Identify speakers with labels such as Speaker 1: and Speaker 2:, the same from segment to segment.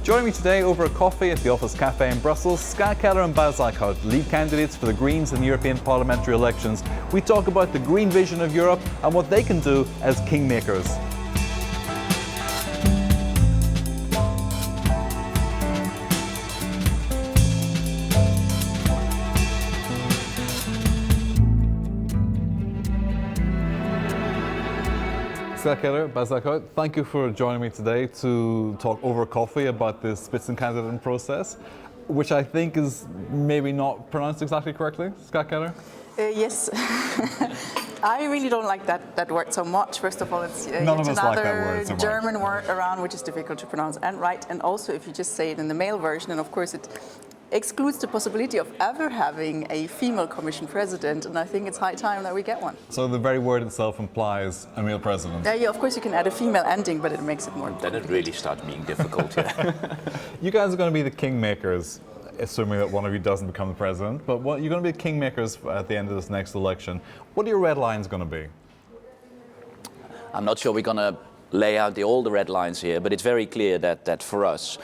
Speaker 1: Joining me today over a coffee at the Office Cafe in Brussels, Ska Keller and Bas Eickhout, lead candidates for the Greens in the European parliamentary elections. We talk about the green vision of Europe and what they can do as kingmakers. Ska Keller, Bas Eickhout, thank you for joining me today to talk over coffee about this Spitzenkandidaten process, which I think is maybe not pronounced exactly correctly. Ska Keller?
Speaker 2: Yes. I really don't like that word so much. First of all, it's
Speaker 1: None of us like that word so much.
Speaker 2: German word around, which is difficult to pronounce and write. And also, if you just say it in the male version, and of course it excludes the possibility of ever having a female Commission president, and I think it's high time that we get one.
Speaker 1: So the very word itself implies a male president?
Speaker 2: Yeah, of course you can add a female ending, but it makes it more
Speaker 3: Then it really starts being difficult, yeah.
Speaker 1: You guys are going to be the kingmakers, assuming that one of you doesn't become the president, but you're going to be the kingmakers at the end of this next election. What are your red lines going to be?
Speaker 3: I'm not sure we're going to lay out all the red lines here, but it's very clear that for us,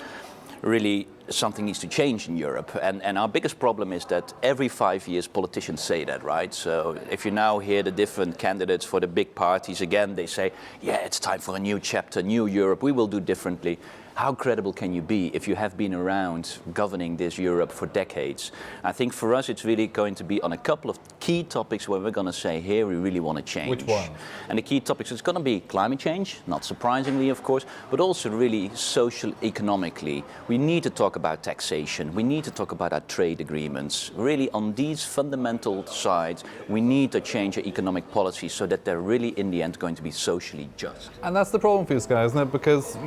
Speaker 3: really something needs to change in Europe. And our biggest problem is that every 5 years politicians say that, right? So if you now hear the different candidates for the big parties, again, they say, yeah, it's time for a new chapter, new Europe, we will do differently. How credible can you be if you have been around governing this Europe for decades? I think for us it's really going to be on a couple of key topics where we're going to say here we really want to change.
Speaker 1: Which one?
Speaker 3: And the key topics is going to be climate change, not surprisingly of course, but also really social economically. We need to talk about taxation, we need to talk about our trade agreements. Really on these fundamental sides we need to change our economic policies so that they're really in the end going to be socially just.
Speaker 1: And that's the problem for you guys, isn't it? Because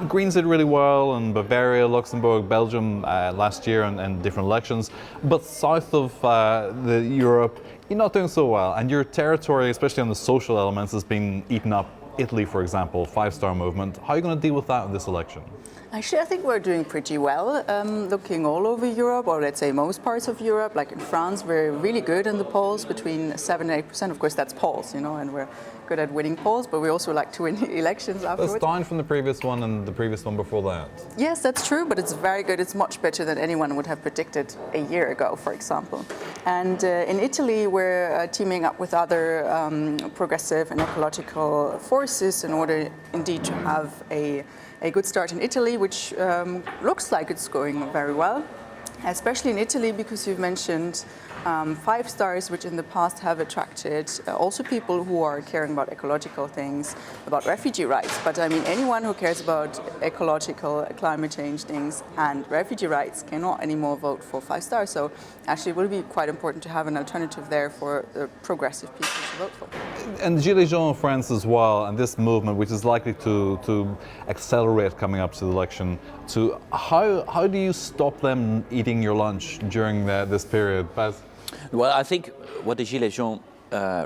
Speaker 1: Greens did really well in Bavaria, Luxembourg, Belgium last year and different elections, but south of the Europe, you're not doing so well, and your territory, especially on the social elements, has been eaten up. Italy, for example, five-star movement. How are you going to deal with that in this election?
Speaker 2: Actually, I think we're doing pretty well. Looking all over Europe, or let's say most parts of Europe, like in France, we're really good in the polls, between 7 and 8%. Of course, that's polls, and we're good at winning polls, but we also like to win elections afterwards.
Speaker 1: That's down from the previous one and the previous one before that.
Speaker 2: Yes, that's true, but it's very good. It's much better than anyone would have predicted a year ago, for example. And in Italy, we're teaming up with other progressive and ecological forces in order indeed to have a good start in Italy, which looks like it's going very well, especially in Italy because you've mentioned 5 stars, which in the past have attracted also people who are caring about ecological things, about refugee rights. But I mean, anyone who cares about ecological, climate change things and refugee rights cannot anymore vote for 5 stars. So actually it will be quite important to have an alternative there for the progressive people to vote for.
Speaker 1: And Gilets jaunes in France as well, and this movement, which is likely to accelerate coming up to the election, how do you stop them eating your lunch during this period, Bas?
Speaker 3: Well, I think what the Gilets jaunes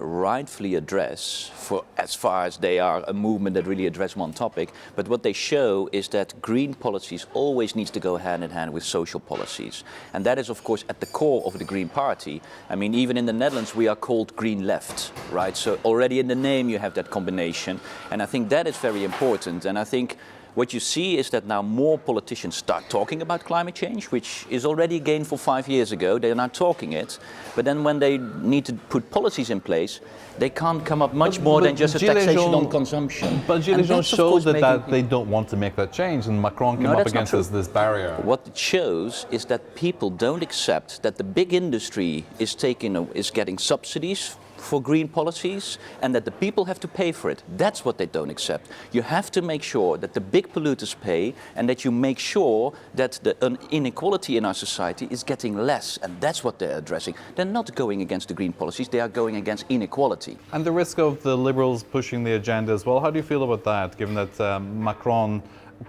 Speaker 3: rightfully address, for as far as they are a movement that really address one topic, but what they show is that green policies always needs to go hand in hand with social policies. And that is of course at the core of the Green Party. I mean, even in the Netherlands we are called Green Left, right? So already in the name you have that combination, and I think that is very important. And I think what you see is that now more politicians start talking about climate change, which is already a gain for 5 years ago. They're not talking it. But then when they need to put policies in place, they can't come up much more than just a taxation on consumption.
Speaker 1: But Gilets jaunes shows that they don't want to make that change, and Macron came up against this barrier.
Speaker 3: What it shows is that people don't accept that the big industry is getting subsidies for green policies and that the people have to pay for it. That's what they don't accept. You have to make sure that the big polluters pay and that you make sure that the inequality in our society is getting less, and that's what they're addressing. They're not going against the green policies, they are going against inequality.
Speaker 1: And the risk of the Liberals pushing the agenda as well, how do you feel about that, given that Macron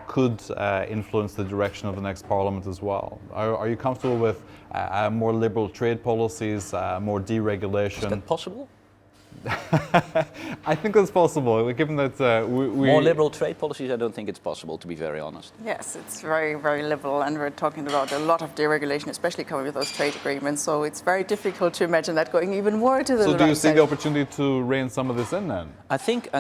Speaker 1: could influence the direction of the next parliament as well? Are you comfortable with more liberal trade policies, more deregulation?
Speaker 3: Is that possible?
Speaker 1: I think that's possible, given that we
Speaker 3: More liberal trade policies, I don't think it's possible, to be very honest.
Speaker 2: Yes, it's very, very liberal, and we're talking about a lot of deregulation, especially coming with those trade agreements. So it's very difficult to imagine that going even more to the
Speaker 1: So
Speaker 2: right
Speaker 1: do you see
Speaker 2: side.
Speaker 1: the opportunity to rein some of this in then?
Speaker 3: I think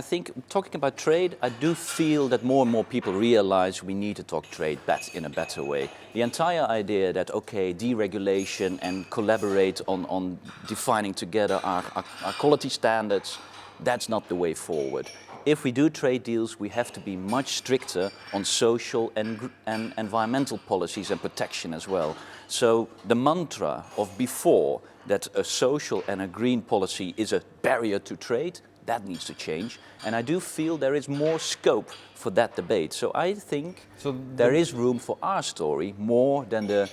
Speaker 3: talking about trade, I do feel that more and more people realize we need to talk trade in a better way. The entire idea that, okay, deregulation and collaborate on defining together our quality standards, that's not the way forward. If we do trade deals, we have to be much stricter on social and environmental policies and protection as well. So the mantra of before that a social and a green policy is a barrier to trade, that needs to change. And I do feel there is more scope for that debate. So I think there is room for our story more than the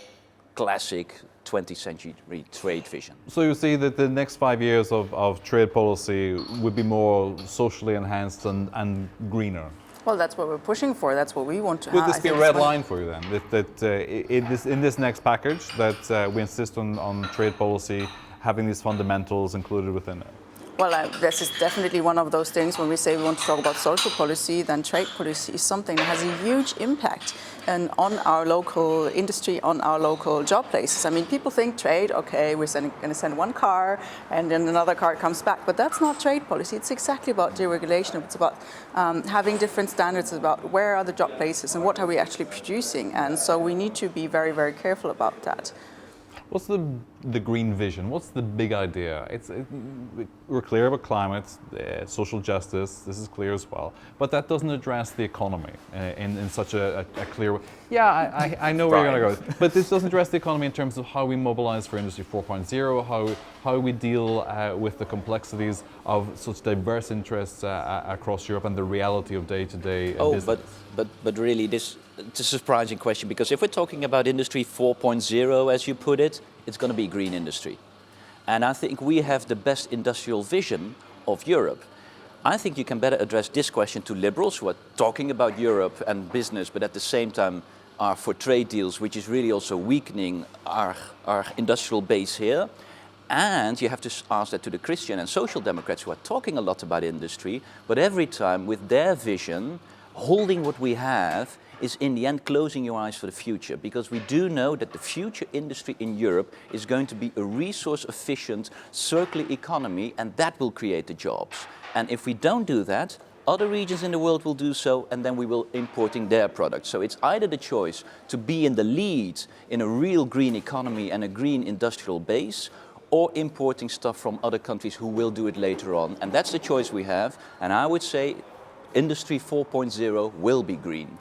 Speaker 3: classic 20th century trade vision.
Speaker 1: So you see that the next 5 years of trade policy would be more socially enhanced and greener?
Speaker 2: Well, that's what we're pushing for. That's what we want to
Speaker 1: Would
Speaker 2: have.
Speaker 1: this be a red line for you then? In this next package, that we insist on trade policy having these fundamentals included within it?
Speaker 2: Well, this is definitely one of those things. When we say we want to talk about social policy, then trade policy is something that has a huge impact on our local industry, on our local job places. I mean, people think trade, okay, we're going to send one car and then another car comes back, but that's not trade policy. It's exactly about deregulation. It's about having different standards about where are the job places and what are we actually producing. And so we need to be very, very careful about that.
Speaker 1: What's the green vision? What's the big idea? We're clear about climate, social justice, this is clear as well, but that doesn't address the economy in such a clear way. Yeah, I know where you're going to go, but this doesn't address the economy in terms of how we mobilize for Industry 4.0, how we deal with the complexities of such diverse interests across Europe and the reality of day-to-day business.
Speaker 3: But really, it's a surprising question, because if we're talking about Industry 4.0, as you put it, it's going to be green industry. And I think we have the best industrial vision of Europe. I think you can better address this question to liberals who are talking about Europe and business, but at the same time are for trade deals, which is really also weakening our industrial base here. And you have to ask that to the Christian and Social Democrats who are talking a lot about industry, but every time with their vision, holding what we have is in the end closing your eyes for the future, because we do know that the future industry in Europe is going to be a resource efficient circular economy, and that will create the jobs. And if we don't do that, other regions in the world will do so, and then we will importing their products. So it's either the choice to be in the lead in a real green economy and a green industrial base, or importing stuff from other countries who will do it later on. And that's the choice we have. And I would say Industry 4.0 will be green.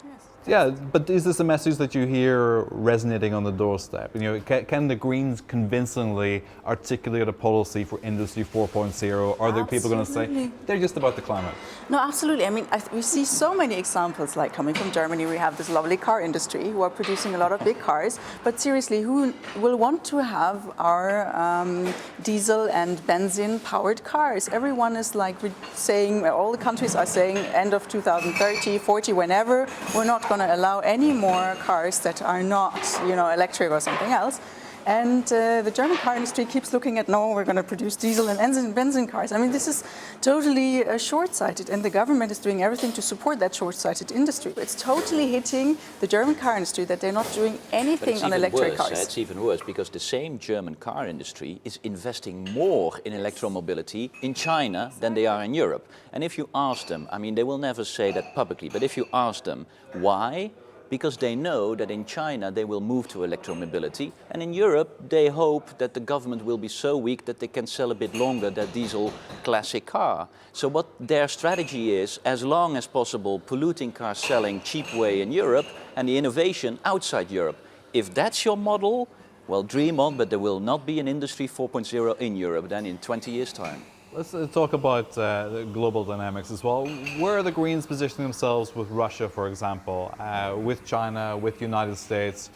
Speaker 1: Yeah, but is this a message that you hear resonating on the doorstep? You know, can the Greens convincingly articulate a policy for Industry 4.0? Are there people going to say they're just about the climate?
Speaker 2: No, absolutely. I mean, we see so many examples, like coming from Germany, we have this lovely car industry who are producing a lot of big cars. But seriously, who will want to have our diesel and benzene-powered cars? Everyone is like saying, all the countries are saying, end of 2030, 40, whenever, we're not going to allow any more cars that are not, electric or something else. And the German car industry keeps looking at, no, we're going to produce diesel and benzene cars. I mean, this is totally short-sighted, and the government is doing everything to support that short-sighted industry. It's totally hitting the German car industry that they're not doing anything on electric cars.
Speaker 3: It's even worse, because the same German car industry is investing more in electromobility in China than they are in Europe. And if you ask them, I mean, they will never say that publicly, but if you ask them why, because they know that in China they will move to electromobility, and in Europe they hope that the government will be so weak that they can sell a bit longer their diesel classic car. So what their strategy is, as long as possible, polluting cars selling cheap way in Europe and the innovation outside Europe. If that's your model, well, dream on, but there will not be an Industry 4.0 in Europe then in 20 years' time.
Speaker 1: Let's talk about the global dynamics as well. Where are the Greens positioning themselves with Russia, for example, with China, with the United States,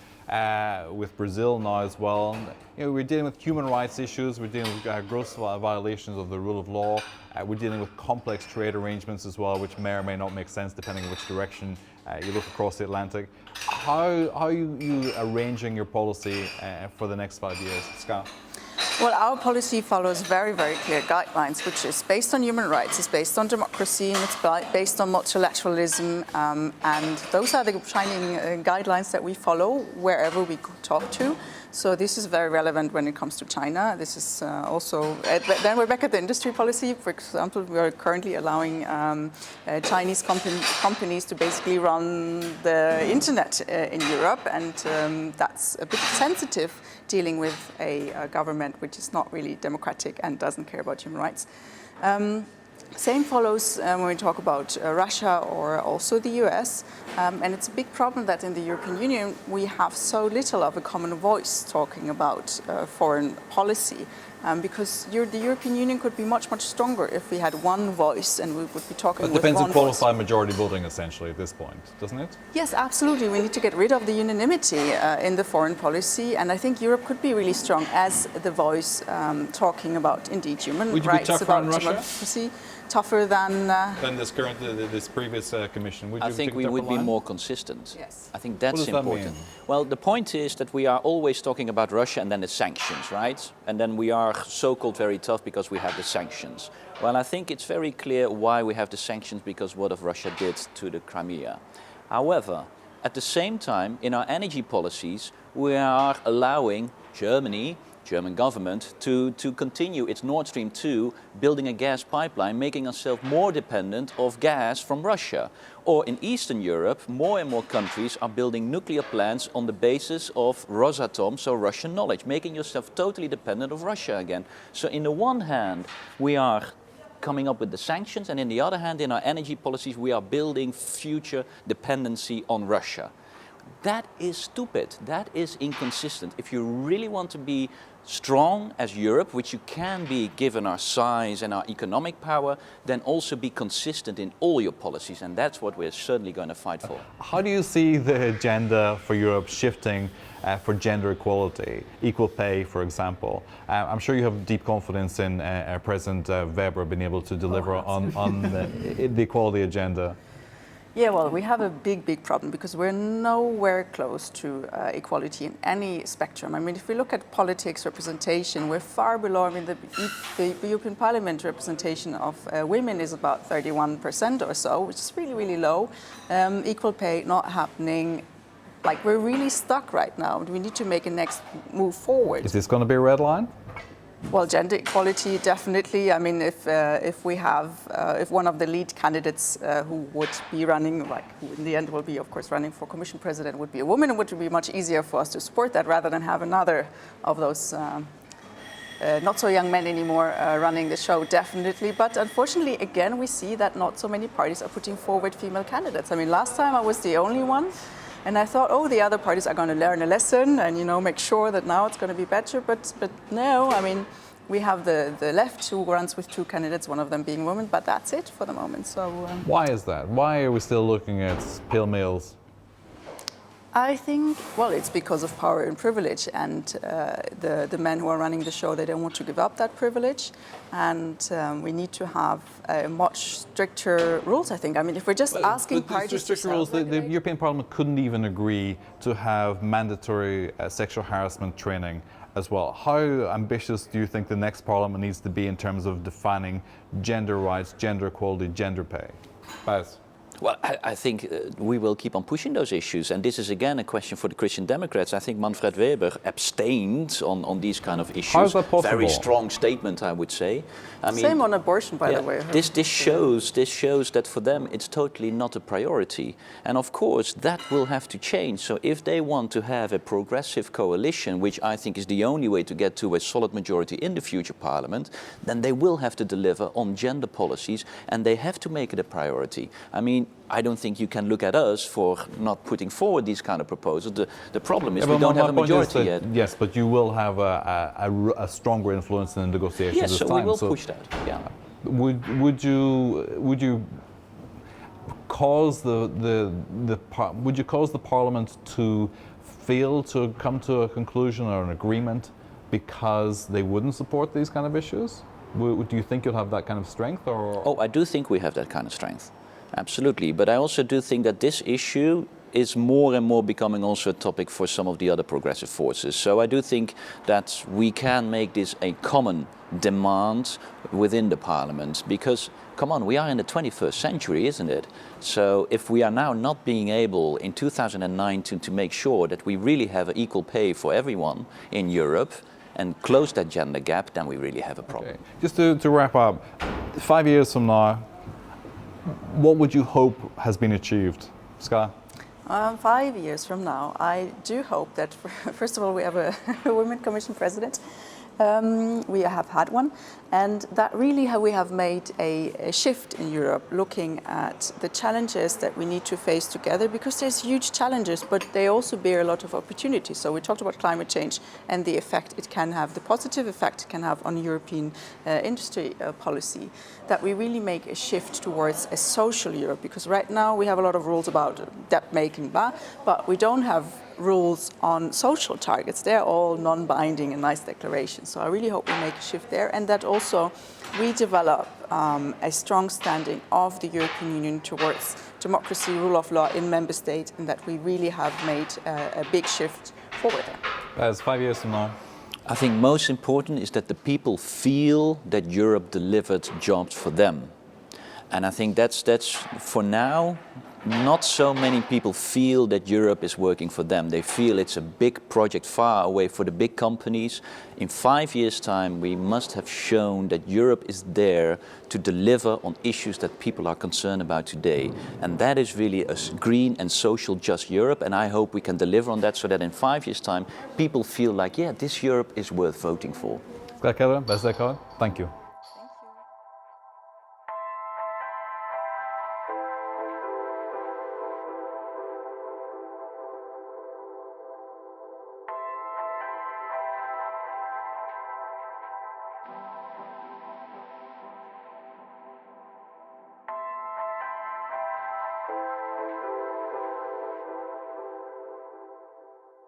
Speaker 1: with Brazil now as well? We're dealing with human rights issues, we're dealing with gross violations of the rule of law, we're dealing with complex trade arrangements as well, which may or may not make sense depending on which direction you look across the Atlantic. How are you arranging your policy for the next 5 years, Scott?
Speaker 2: Well, our policy follows very, very clear guidelines, which is based on human rights, it's based on democracy, and it's based on multilateralism. And those are the shining guidelines that we follow wherever we talk to. So this is very relevant when it comes to China. This is also, then we're back at the industry policy. For example, we are currently allowing Chinese companies to basically run the internet in Europe, and that's a bit sensitive, dealing with a government which is not really democratic and doesn't care about human rights. Same follows when we talk about Russia or also the US. And it's a big problem that in the European Union we have so little of a common voice talking about foreign policy. Because the European Union could be much, much stronger if we had one voice and we would be talking with one voice.
Speaker 1: It depends on qualified majority voting, essentially, at this point, doesn't it?
Speaker 2: Yes, absolutely. We need to get rid of the unanimity in the foreign policy. And I think Europe could be really strong as the voice talking about, indeed, human rights, about democracy. Tougher than
Speaker 1: this previous commission.
Speaker 3: I think we would be more consistent.
Speaker 2: Yes.
Speaker 3: I think that's important.
Speaker 1: What does that mean?
Speaker 3: Well, the point is that we are always talking about Russia and then the sanctions, right? And then we are so-called very tough because we have the sanctions. Well, I think it's very clear why we have the sanctions, because what Russia did to the Crimea. However, at the same time, in our energy policies, we are allowing German government to continue its Nord Stream 2, building a gas pipeline, making ourselves more dependent of gas from Russia. Or in Eastern Europe, more and more countries are building nuclear plants on the basis of Rosatom, so Russian knowledge, making yourself totally dependent of Russia again. So in the one hand, we are coming up with the sanctions, and in the other hand, in our energy policies, we are building future dependency on Russia. That is stupid. That is inconsistent. If you really want to be strong as Europe, which you can be given our size and our economic power, then also be consistent in all your policies, and that's what we're certainly going to fight for.
Speaker 1: How do you see the agenda for Europe shifting for gender equality, equal pay, for example? I'm sure you have deep confidence in President Weber being able to deliver on the equality agenda.
Speaker 2: Yeah, well, we have a big problem because we're nowhere close to equality in any spectrum. I mean, if we look at politics representation, we're far below. I mean, the European Parliament representation of women is about 31% or so, which is really, really low. Equal pay not happening. Like, we're really stuck right now. We need to make a next move forward.
Speaker 1: Is this going to be a red line?
Speaker 2: Well, gender equality, definitely. I mean, if one of the lead candidates who would be running, who in the end will be, of course, running for Commission President, would be a woman, it would be much easier for us to support that rather than have another of those not so young men anymore running the show, definitely. But unfortunately, again, we see that not so many parties are putting forward female candidates. I mean, last time I was the only one. And I thought, oh, the other parties are going to learn a lesson and, make sure that now it's going to be better. But no, I mean, we have the left who runs with two candidates, one of them being women, but that's it for the moment. So
Speaker 1: why is that? Why are we still looking at pale males?
Speaker 2: I think, well, it's because of power and privilege, and the men who are running the show, they don't want to give up that privilege, and we need to have much stricter rules, I think. I mean, if we're just asking parties to
Speaker 1: stricter rules, the European Parliament couldn't even agree to have mandatory sexual harassment training as well. How ambitious do you think the next Parliament needs to be in terms of defining gender rights, gender equality, gender pay? Bas?
Speaker 3: Well, I think we will keep on pushing those issues, and this is again a question for the Christian Democrats. I think Manfred Weber abstained on these kind of issues.
Speaker 1: How is that possible?
Speaker 3: Very strong statement, I would say. I mean,
Speaker 2: same on abortion, by the way.
Speaker 3: This shows that for them it's totally not a priority, and of course that will have to change. So if they want to have a progressive coalition, which I think is the only way to get to a solid majority in the future Parliament, then they will have to deliver on gender policies, and they have to make it a priority. I mean, I don't think you can look at us for not putting forward these kind of proposals. The problem is we don't have a majority yet.
Speaker 1: Yes, but you will have a stronger influence in the negotiations
Speaker 3: this time. Yes, so we will push that. Yeah.
Speaker 1: Would you cause would you cause the Parliament to fail to come to a conclusion or an agreement because they wouldn't support these kind of issues? Do you think you'll have that kind of strength, or?
Speaker 3: Oh, I do think we have that kind of strength. Absolutely, but I also do think that this issue is more and more becoming also a topic for some of the other progressive forces. So I do think that we can make this a common demand within the parliament, because come on, we are in the 21st century, isn't it? So if we are now not being able in 2019 to make sure that we really have an equal pay for everyone in Europe and close that gender gap, then we really have a problem.
Speaker 1: Okay. Just to wrap up, 5 years from now, what would you hope has been achieved? Ska?
Speaker 2: 5 years from now, I do hope that, first of all, we have a Women Commission President. We have had one, and that really we have made a shift in Europe, looking at the challenges that we need to face together, because there's huge challenges, but they also bear a lot of opportunities. So we talked about climate change and the effect it can have, the positive effect it can have on European industry policy, that we really make a shift towards a social Europe, because right now we have a lot of rules about debt making, but we don't have rules on social targets. They're all non-binding and nice declarations. So I really hope we make a shift there, and that also we develop a strong standing of the European Union towards democracy, rule of law in member states, and that we really have made a big shift forward there.
Speaker 1: As 5 years from now?
Speaker 3: I think most important is that the people feel that Europe delivered jobs for them. And I think that's for now, not so many people feel that Europe is working for them. They feel it's a big project far away for the big companies. In 5 years' time, we must have shown that Europe is there to deliver on issues that people are concerned about today. And that is really a green and social just Europe. And I hope we can deliver on that, so that in 5 years' time, people feel like, yeah, this Europe is worth voting for.
Speaker 1: Ska Keller, best Eickhout. Thank you.